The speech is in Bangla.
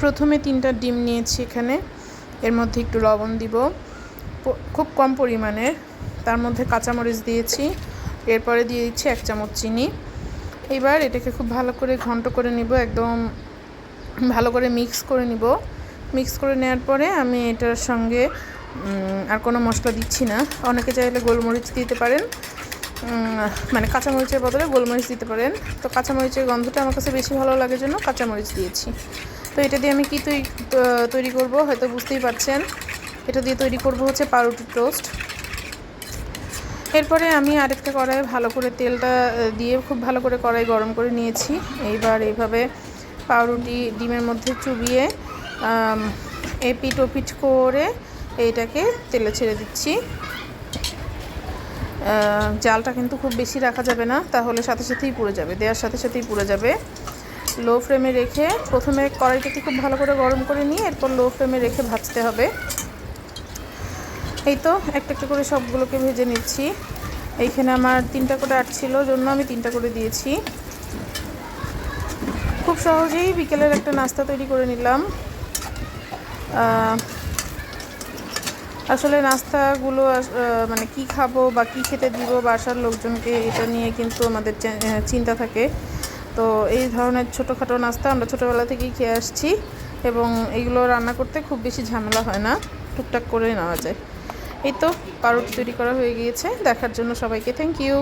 প্রথমে 3টা ডিম নিয়েছি এখানে, এর মধ্যে একটু লবণ দিব খুব কম পরিমাণের, তার মধ্যে কাঁচামরিচ দিয়েছি, এরপরে দিয়ে দিচ্ছি 1 চামচ চিনি। এবার এটাকে খুব ভালো করে ঘন্ট করে নিব, একদম ভালো করে মিক্স করে নিব। মিক্স করে নেওয়ার পরে আমি এটার সঙ্গে আর কোনো মশলা দিচ্ছি না। অনেকে চাইলে গোলমরিচ দিতে পারেন, মানে কাঁচামরিচের বদলে গোলমরিচ দিতে পারেন। তো কাঁচামরিচের গন্ধটা আমার কাছে বেশি ভালো লাগে জন্য কাঁচামরিচ দিয়েছি। তো এটা দিয়ে আমি কি তৈরি করব হয়তো বুঝতেই পারছেন। এটা দিয়ে তৈরি করব হচ্ছে পাউরুটি টোস্ট। এরপরে আমি আরেকটা কড়াইয়ে ভালো করে তেলটা দিয়ে খুব ভালো করে কড়াই গরম করে নিয়েছি। এইবার এইভাবে পাউরুটি ডিমের মধ্যে চুবিয়ে এপিট ওপিট করে এইটাকে তেলে ছেড়ে দিচ্ছি। জালটা কিন্তু খুব বেশি রাখা যাবে না, তাহলে সাথে সাথেই পুড়ে যাবে, দেওয়ার সাথে সাথেই পুড়ে যাবে। লো ফ্লেমে রেখে প্রথমে কড়াইটাকে খুব ভালো করে গরম করে নিয়ে এরপর লো ফ্লেমে রেখে ভাজতে হবে। এই তো একটা একটা করে সবগুলোকে ভেজে নিচ্ছি। এইখানে আমার 3টা করে ছিল জন্য আমি 3টা করে দিয়েছি। খুব সহজেই বিকেলের একটা নাস্তা তৈরি করে নিলাম। আসলে নাস্তাগুলো মানে কি খাবো বা কী খেতে দিব বাসার লোকজনকে, এটা নিয়ে কিন্তু আমাদের চিন্তা থাকে। তো এই ধরনের ছোটোখাটো নাস্তা আমরা ছোটোবেলা থেকেই খেয়ে আসছি এবং এগুলো রান্না করতে খুব বেশি ঝামেলা হয় না, টুকটাক করে নেওয়া যায়। এই তো পাউরুটি তৈরি করা হয়ে গিয়েছে। দেখার জন্য সবাইকে থ্যাংক ইউ।